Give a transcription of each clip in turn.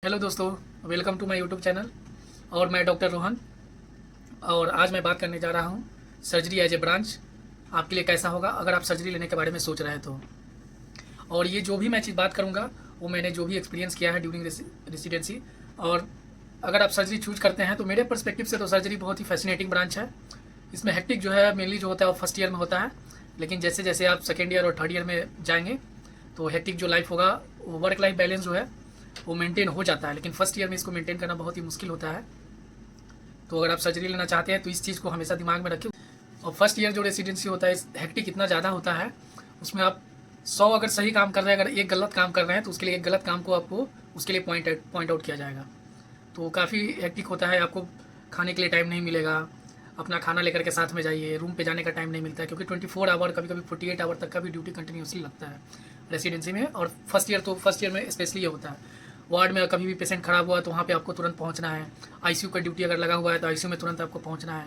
Hello दोस्तों, welcome to my YouTube channel. और मैं डॉक्टर रोहन। और आज मैं बात करने जा रहा हूँ सर्जरी एज ए ब्रांच आपके लिए कैसा होगा अगर आप सर्जरी लेने के बारे में सोच रहे हैं तो। और ये जो भी मैं चीज़ बात करूँगा वो मैंने जो भी एक्सपीरियंस किया है ड्यूरिंग रेसिडेंसी। और अगर आप सर्जरी चूज करते हैं तो मेरे पर्सपेक्टिव से तो सर्जरी बहुत ही फैसिनेटिंग ब्रांच है। इसमें हेक्टिक जो है मेनली जो होता है वो फर्स्ट ईयर में होता है, लेकिन जैसे जैसे आप सेकेंड ईयर और थर्ड ईयर में जाएंगे तो हेक्टिक जो लाइफ होगा वो वर्क लाइफ बैलेंस जो है वो मेंटेन हो जाता है, लेकिन फर्स्ट ईयर में इसको मेंटेन करना बहुत ही मुश्किल होता है। तो अगर आप सर्जरी लेना चाहते हैं तो इस चीज़ को हमेशा दिमाग में रखें। और फर्स्ट ईयर जो रेसिडेंसी होता है हेक्टिक इतना ज़्यादा होता है, उसमें आप 100 अगर सही काम कर रहे हैं, अगर एक गलत काम कर रहे हैं तो उसके लिए एक गलत काम को आपको उसके लिए पॉइंट आउट किया जाएगा। तो काफ़ी हेक्टिक होता है। आपको खाने के लिए टाइम नहीं मिलेगा, अपना खाना लेकर के साथ में जाइए, रूम पे जाने का टाइम नहीं मिलता है क्योंकि 24 आवर कभी कभी 48 आवर तक का भी ड्यूटी कंटिन्यूसली लगता है रेसिडेंसी में। और फर्स्ट ईयर में स्पेशली ये होता है। वार्ड में कभी भी पेशेंट खराब हुआ तो वहाँ पे आपको तुरंत पहुँचना है। आईसीयू का ड्यूटी अगर लगा हुआ है तो आईसीयू में तुरंत आपको पहुँचना है।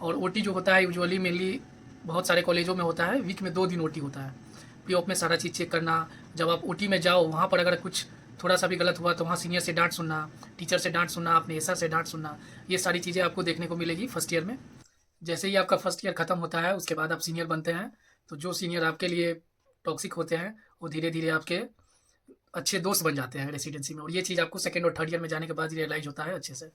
और ओटी जो होता है यूजुअली मेनली बहुत सारे कॉलेजों में होता है, वीक में 2 दिन ओटी होता है। पीओप में सारा चीज़ चेक करना। जब आप ओटी में जाओ वहाँ पर अगर कुछ थोड़ा सा भी गलत हुआ तो वहाँ सीनियर से डांट सुनना, टीचर से डांट सुनना, अपने एसआर से डांट सुनना, ये सारी चीज़ें आपको देखने को मिलेगी फर्स्ट ईयर में। जैसे ही आपका फर्स्ट ईयर खत्म होता है उसके बाद आप सीनियर बनते हैं, तो जो सीनियर आपके लिए टॉक्सिक होते हैं वो धीरे धीरे आपके अच्छे दोस्त बन जाते हैं रेसिडेंसी में। और ये चीज़ आपको सेकंड और थर्ड ईयर में जाने के बाद रियलाइज़ होता है अच्छे से।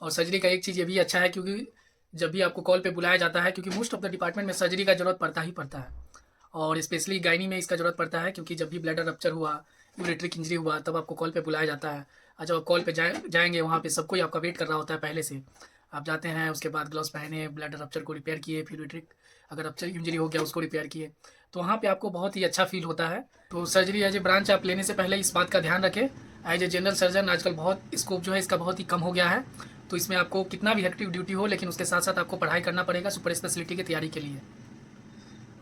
और सर्जरी का एक चीज़ ये भी अच्छा है क्योंकि जब भी आपको कॉल पे बुलाया जाता है, क्योंकि मोस्ट ऑफ द डिपार्टमेंट में सर्जरी का ज़रूरत पड़ता ही पड़ता है। और स्पेशली गायनी में इसका ज़रूरत पड़ता है क्योंकि जब भी ब्लैडर रप्चर हुआ, यूरेट्रिक इंजरी हुआ, तब आपको कॉल पे बुलाया जाता है। और जब आप कॉल पे जाएंगे वहाँ पे सब कोई आपका वेट कर रहा होता है पहले से। आप जाते हैं, उसके बाद ग्लव्स पहने, ब्लैडर रप्चर को रिपेयर किए, फिर यूरेट्रिक अगर रप्चर इंजरी हो गया उसको रिपेयर किए, तो वहाँ पे आपको बहुत ही अच्छा फील होता है। तो सर्जरी एज ए ब्रांच आप लेने से पहले इस बात का ध्यान रखें। एज ए जनरल सर्जन आजकल बहुत स्कोप जो है इसका बहुत ही कम हो गया है। तो इसमें आपको कितना भी हेक्टिव ड्यूटी हो लेकिन उसके साथ साथ आपको पढ़ाई करना पड़ेगा सुपर स्पेशलिटी की तैयारी के लिए।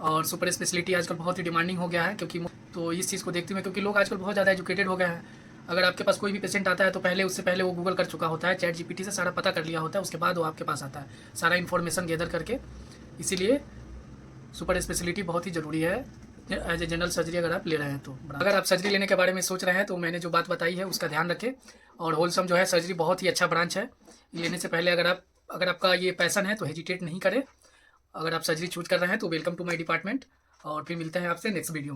और सुपर स्पेशलिटी आजकल बहुत ही डिमांडिंग हो गया है क्योंकि तो इस चीज़ को देखते हुए क्योंकि लोग आजकल बहुत ज़्यादा एजुकेटेड हो गए हैं। अगर आपके पास कोई भी पेशेंट आता है तो पहले उससे पहले वो गूगल कर चुका होता है, चैट जीपीटी से सारा पता कर लिया होता है, उसके बाद वो आपके पास आता है सारा इन्फॉर्मेशन गैदर करके। इसीलिए सुपर स्पेशलिटी बहुत ही ज़रूरी है एज ए जनरल सर्जरी अगर आप ले रहे हैं तो। अगर आप सर्जरी लेने के बारे में सोच रहे हैं तो मैंने जो बात बताई है उसका ध्यान रखें। और होलसम जो है सर्जरी बहुत ही अच्छा ब्रांच है। लेने से पहले अगर आपका ये पैसन है तो हेजिटेट नहीं करें। अगर आप सर्जरी चूज कर रहे हैं तो वेलकम टू माय डिपार्टमेंट। और फिर मिलते हैं आपसे नेक्स्ट वीडियो।